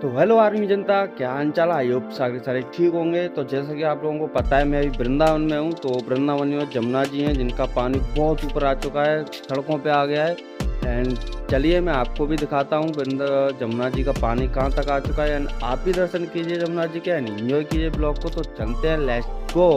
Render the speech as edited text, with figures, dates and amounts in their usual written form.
तो hello army जनता, क्या हाल चाल। आई होप सारे ठीक होंगे। तो जैसा कि आप लोगों को पता है, मैं अभी वृंदावन में हूँ। तो वृंदावन में जमुना जी हैं, जिनका पानी बहुत ऊपर आ चुका है, सड़कों पे आ गया है। एंड चलिए मैं आपको भी दिखाता हूँ वृंदा जमुना जी का पानी कहाँ तक आ चुका है। एंड आप भी दर्शन कीजिए जमुना जी के, एंड एंजॉय कीजिए ब्लॉग को। तो चलते हैं, लेट्स गो।